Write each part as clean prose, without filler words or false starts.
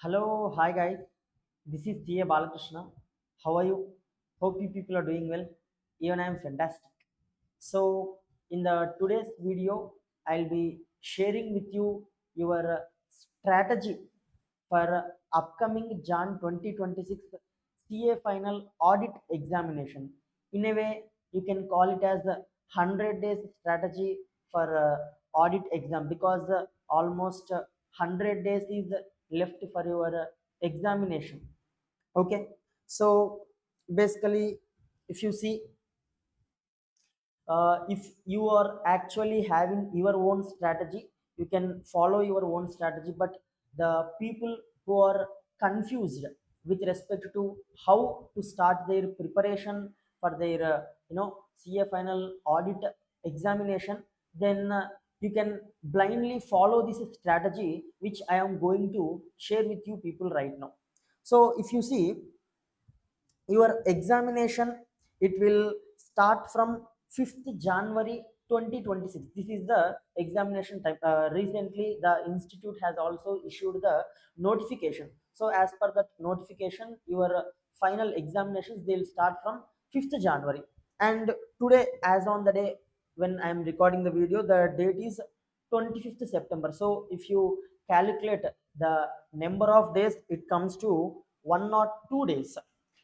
Hello, hi guys. This is T.A. Balakrishna. How are you? Hope you people are doing well. Even I am fantastic. So, in the today's video, I'll be sharing with you your strategy for upcoming Jan 2026 CA final audit examination. In a way, you can call it as the 100 days strategy for audit exam because almost 100 days is left for your examination. Okay, so basically, if you see, if you are actually having your own strategy, you can follow your own strategy. But the people who are confused with respect to how to start their preparation for their CA final audit examination, then you can blindly follow this strategy which I am going to share with you people right now. So if you see, your examination, it will start from 5th January 2026. This is the examination time. Recently the institute has also issued the notification. So as per that notification, your final examinations, they'll start from 5th January. And today, as on the day when I am recording the video, the date is 25th September. So if you calculate the number of days, it comes to 1 or 2 days.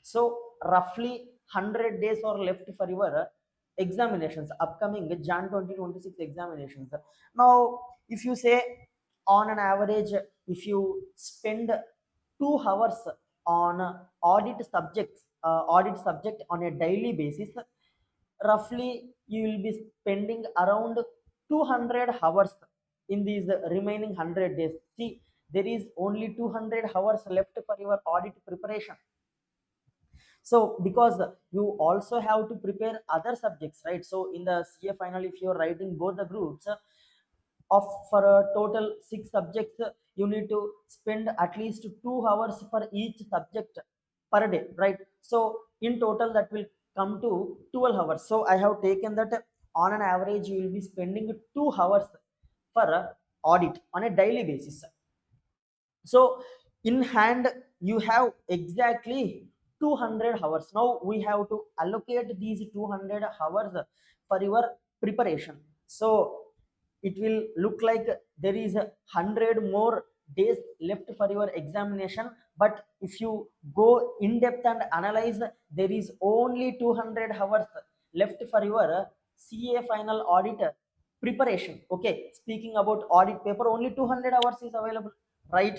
So roughly 100 days are left for your examinations, upcoming Jan 2026 examinations. Now, if you say, on an average, if you spend 2 hours on audit subject on a daily basis, roughly you will be spending around 200 hours in these remaining 100 days. See, there is only 200 hours left for your audit preparation. So because you also have to prepare other subjects, right? So in the CA final, if you're writing both the groups of for a total 6 subjects, you need to spend at least 2 hours for each subject per day, right? So in total that will come to 12 hours. So I have taken that on an average you will be spending 2 hours for audit on a daily basis. So in hand you have exactly 200 hours. Now we have to allocate these 200 hours for your preparation. So it will look like there is 100 more days left for your examination. But if you go in depth and analyze, there is only 200 hours left for your CA final audit preparation. Okay, speaking about audit paper, only 200 hours is available, right?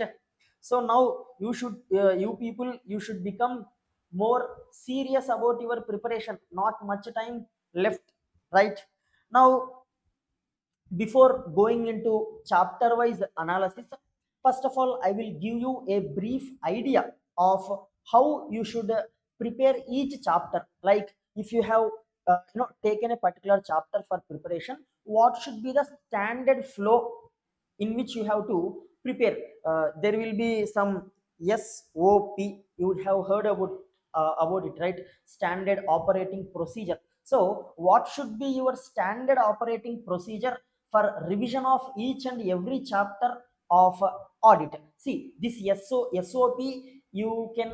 So now you people, you should become more serious about your preparation. Not much time left, right? Now, before going into chapter wise analysis, first of all I will give you a brief idea of how you should prepare each chapter. Like, if you have taken a particular chapter for preparation, what should be the standard flow in which you have to prepare? There will be some SOP, you would have heard about it, right? Standard operating procedure. So what should be your standard operating procedure for revision of each and every chapter of audit? See, this SOP, you can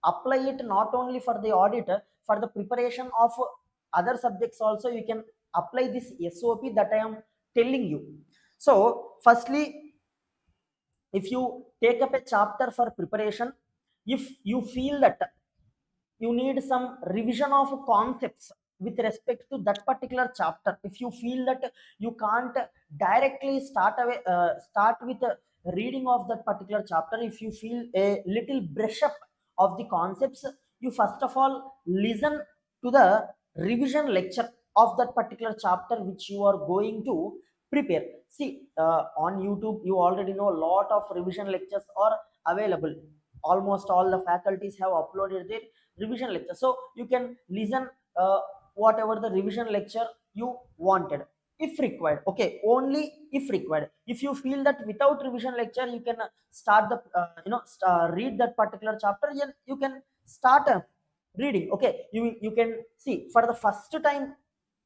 apply it not only for the audit, for the preparation of other subjects also you can apply this SOP that I am telling you. So firstly, if you take up a chapter for preparation, if you feel that you need some revision of concepts with respect to that particular chapter, if you feel that you can't directly start with a reading of that particular chapter, if you feel a little brush up of the concepts, you first of all listen to the revision lecture of that particular chapter which you are going to prepare. See, on YouTube you already know a lot of revision lectures are available. Almost all the faculties have uploaded their revision lecture, so you can listen whatever the revision lecture you wanted, if required. Okay, only if required. If you feel that without revision lecture you can start the read that particular chapter, you can start reading. Okay, you can see, for the first time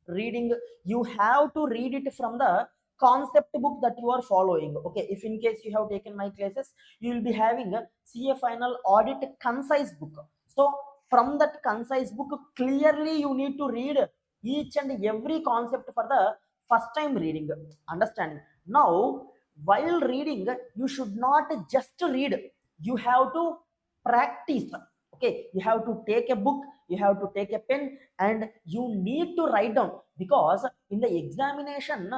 reading, you have to read it from the concept book that you are following. Okay, if in case you have taken my classes, you will be having a CA final audit concise book. So from that concise book, clearly you need to read each and every concept for the first time reading, understanding. Now while reading, you should not just read, you have to practice. Okay, you have to take a book, you have to take a pen, and you need to write down, because in the examination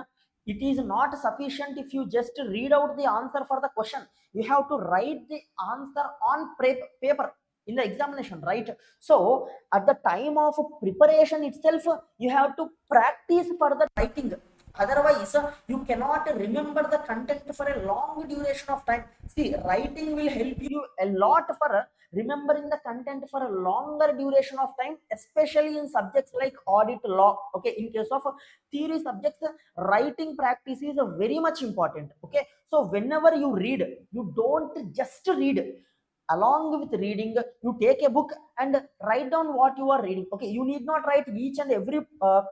it is not sufficient if you just read out the answer for the question. You have to write the answer on paper in the examination, right? So at the time of preparation itself, you have to practice for the writing. Otherwise you cannot remember the content for a long duration of time. See, writing will help you a lot for remembering the content for a longer duration of time, especially in subjects like audit, law. Okay, in case of theory subjects, writing practice is very much important. Okay, so whenever you read, you don't just read. Along with reading, you take a book and write down what you are reading. Okay, you need not write each and every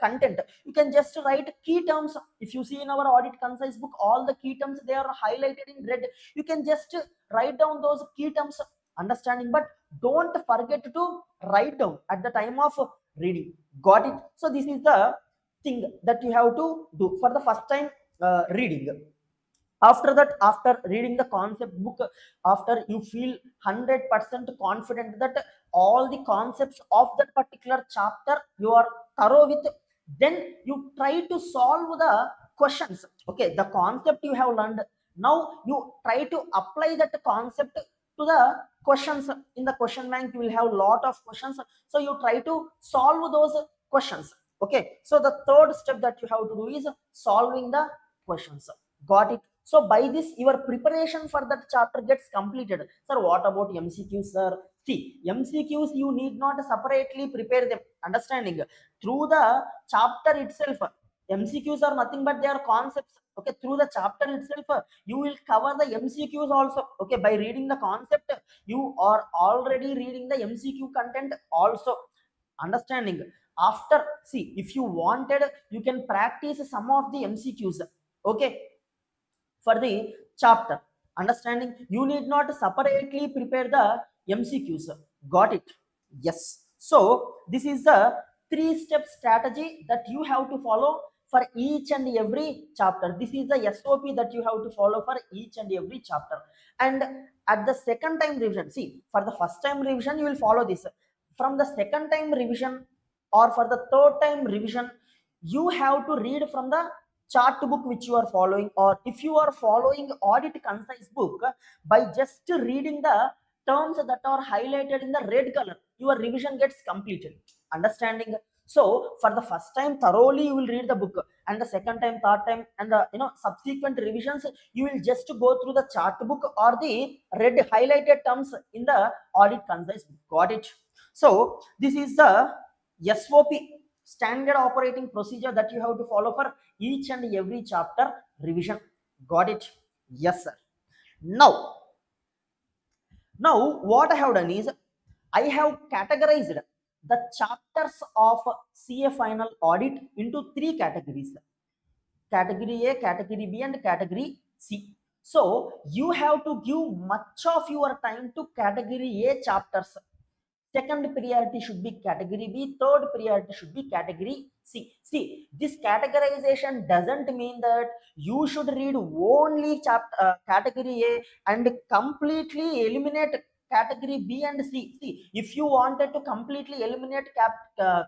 content. You can just write key terms. If you see in our audit concise book, all the key terms, they are highlighted in red. You can just write down those key terms, understanding, but don't forget to write down at the time of reading. Got it? So this is the thing that you have to do for the first time reading. After that, after reading the concept book, after you feel 100% confident that all the concepts of that particular chapter you are thorough with, then you try to solve the questions. Okay, the concept you have learned, now you try to apply that concept to the questions. In the question bank you will have lot of questions, so you try to solve those questions. Okay, so the third step that you have to do is solving the questions. Got it? So by this, your preparation for that chapter gets completed. Sir, what about MCQs, sir? See, MCQs you need not separately prepare them, understanding. Through the chapter itself, MCQs are nothing but they are concepts. Okay, through the chapter itself, you will cover the MCQs also. Okay, by reading the concept, you are already reading the MCQ content also, understanding. After, see, if you wanted, you can practice some of the MCQs. Okay, for the chapter, understanding, you need not separately prepare the MCQs. Got it? Yes. So this is the three step strategy that you have to follow for each and every chapter. This is the SOP that you have to follow for each and every chapter. And at the second time revision, see, for the first time revision you will follow this. From the second time revision or for the third time revision, you have to read from the chart book which you are following, or if you are following audit concise book, by just reading the terms that are highlighted in the red color, your revision gets completed, understanding. So for the first time thoroughly you will read the book, and the second time, third time, and the subsequent revisions, you will just go through the chart book or the red highlighted terms in the audit concise book. Got it? So this is the SOP, standard operating procedure, that you have to follow for each and every chapter revision. Got it? Yes, sir. Now what I have done is, I have categorized the chapters of CA final audit into three categories: category A, category B, and category C. So you have to give much of your time to category A chapters. Second priority should be category B, third priority should be category C. See, this categorization doesn't mean that you should read only category A and completely eliminate category B and C. See, if you wanted to completely eliminate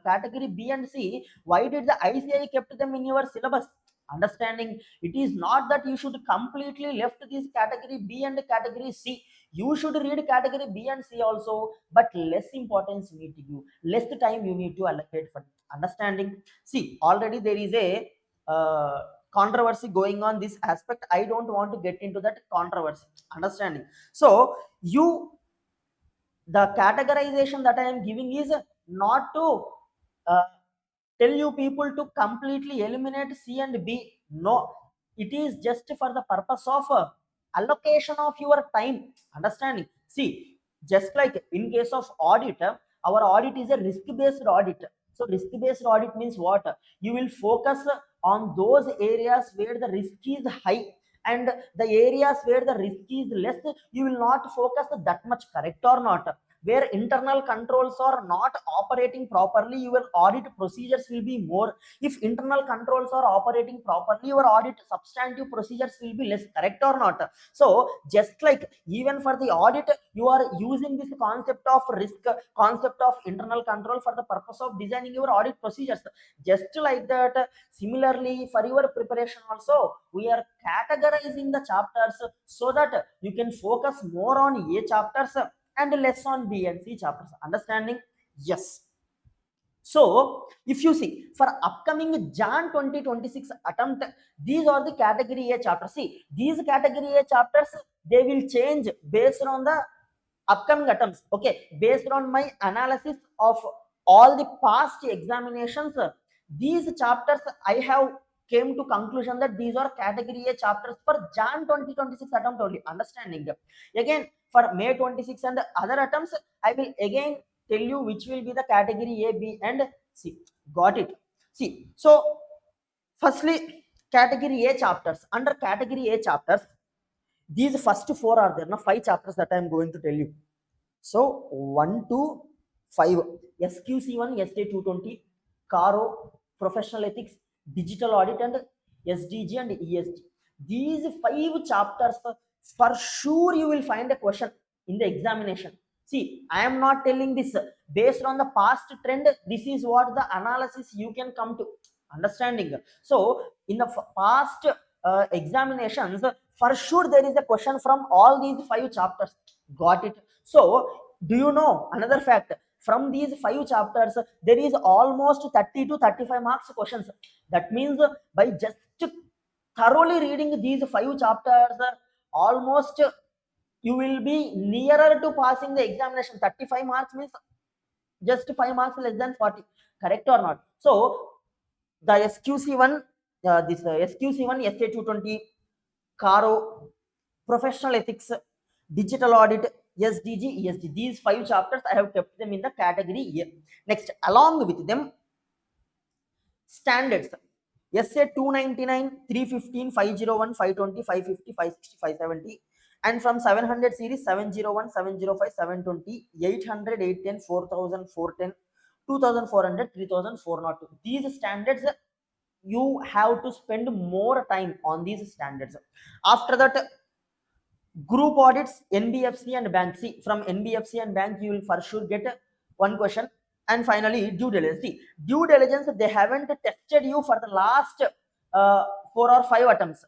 category B and C, why did the ICI kept them in your syllabus? Understanding, it is not that you should completely left this category B and category C. You should read category B and C also, but less importance you need to give, less time you need to allocate for it. Understanding? See, already there is a controversy going on this aspect. I don't want to get into that controversy, understanding. So you, the categorization that I am giving is not to uh, tell you people to completely eliminate C and B. No, it is just for the purpose of allocation of your time, understanding. See, just like in case of audit, our audit is a risk based audit. So risk based audit means what? You will focus on those areas where the risk is high, and the areas where the risk is less, you will not focus that much. Correct or not? Where internal controls are not operating properly, your audit procedures will be more. If internal controls are operating properly, your audit substantive procedures will be less. Correct or not? So just like even for the audit, you are using this concept of risk, concept of internal control for the purpose of designing your audit procedures. Just like that, similarly for your preparation also, we are categorizing the chapters so that you can focus more on A chapters and less on B and C chapters. Understanding? Yes. So if you see for upcoming Jan 2026 attempt, these are the category A chapters. See, these category A chapters, they will change based on the upcoming attempts. Okay, based on my analysis of all the past examinations, these chapters I have came to conclusion that these are category A chapters for Jan 2026 attempt only. Understanding? Again, for May 26 and other attempts, I will again tell you which will be the category A, B, and C. Got it? See, so firstly, category A chapters. Under category A chapters, these first four are there. Now, five chapters that I am going to tell you. So 1 to 5, SQC1, SA220, CARO, Professional Ethics, Digital Audit, and SDG and ESG. These five chapters, for sure you will find a question in the examination. See, I am not telling this based on the past trend. This is what the analysis you can come to. Understanding? So in the past examinations, for sure there is a question from all these five chapters. Got it? So do you know another fact? From these five chapters, there is almost 30 to 35 marks questions. That means by just thoroughly reading these five chapters, almost you will be nearer to passing the examination. 35 marks means just 5 marks less than 40. Correct or not? So the SQC1, this SQC1, SA220, CARO, Professional Ethics, Digital Audit, SDG, ESG. These five chapters I have kept them in the category A. Next, along with them, standards. SA 299, 315, 501, 520, 550, 560, 570. And from 700 series, 701, 705, 720, 800, 810, 4000, 410, 2400, 3402. These standards, you have to spend more time on these standards. After that, group audits, NBFC and bank. See, from NBFC and bank, you will for sure get one question. And finally, due diligence. See, due diligence, they haven't tested you for the last 4 or 5 attempts.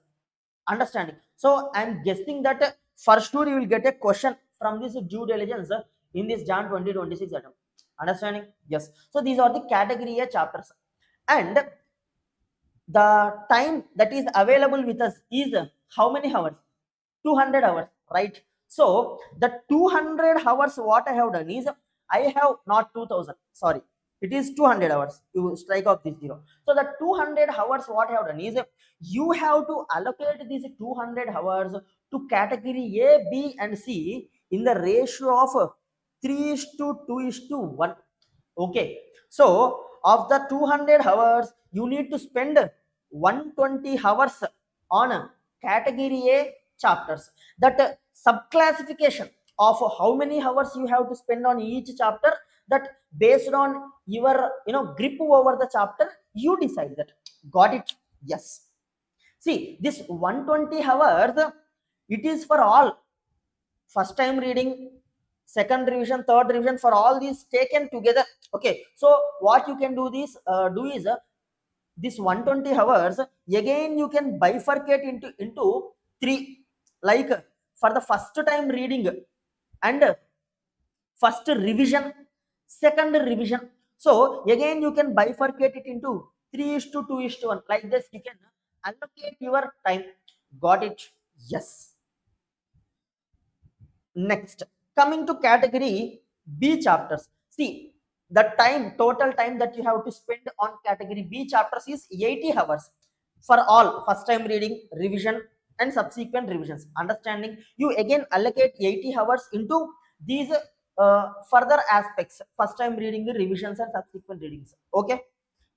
Understanding? So I'm guessing that for sure you will get a question from this due diligence in this Jan 2026 attempt. Understanding? Yes. So these are the category A chapters. And the time that is available with us is how many hours? 200 hours, right? So the 200 hours what I have done is, I have not 2000, sorry, it is 200 hours. You strike off this zero. So the 200 hours what I have done is, you have to allocate these 200 hours to category A, B, and C in the ratio of 3:2:1. Okay, so of the 200 hours, you need to spend 120 hours on category A chapters. That subclassification of how many hours you have to spend on each chapter, that based on your grip over the chapter, you decide that. Got it? Yes. See, this 120 hours, it is for all. First time reading, second revision, third revision, for all these taken together. Okay, so what you can do is this 120 hours again you can bifurcate into 3, like for the first time reading and first revision, second revision. So again you can bifurcate it into 3:2:1. Like this you can allocate your time. Got it? Yes. Next, coming to category B chapters. See, the total time that you have to spend on category B chapters is 80 hours for all first time reading, revision, and subsequent revisions. Understanding? You again allocate 80 hours into these further aspects: first time reading, revisions, and subsequent readings. Okay?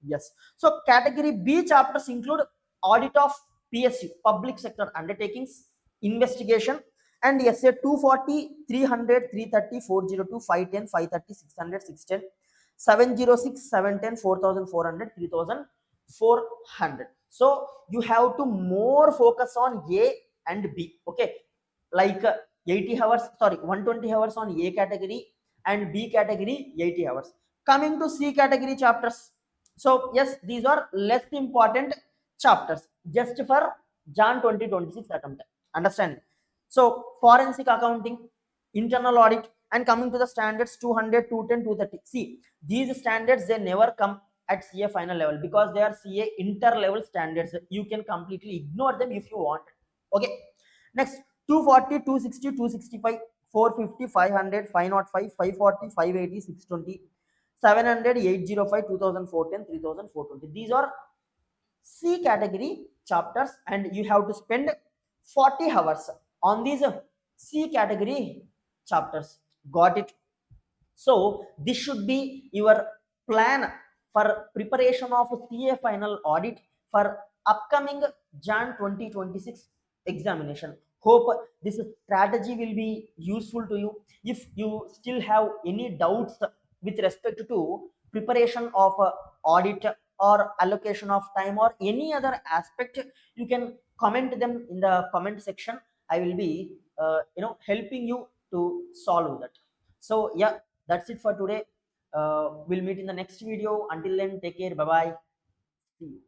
Yes. So category B chapters include audit of PSU, public sector undertakings, investigation, and essay 240, 300, 330, 402, 510, 530, 600, 610, 706, 710, 4400, 3400. So you have to more focus on A and B. Okay. Like 80 hours, sorry, 120 hours on A category and B category 80 hours. Coming to C category chapters, so yes, these are less important chapters just for Jan 2026 attempt. Understand? So forensic accounting, internal audit, and coming to the standards 200, 210, 230. See, these standards they never come at CA final level because they are CA inter level standards. You can completely ignore them if you want. Okay. Next, 240, 260, 265, 450, 500, 505, 540, 580, 620, 700, 805, 2004, 3420. These are C category chapters, and you have to spend 40 hours on these C category chapters. Got it? So this should be your plan for preparation of CA final audit for upcoming Jan 2026 examination. Hope this strategy will be useful to you. If you still have any doubts with respect to preparation of audit or allocation of time or any other aspect, you can comment them in the comment section. I will be helping you to solve that. So yeah, that's it for today. We'll meet in the next video. Until then, take care. Bye bye. See you.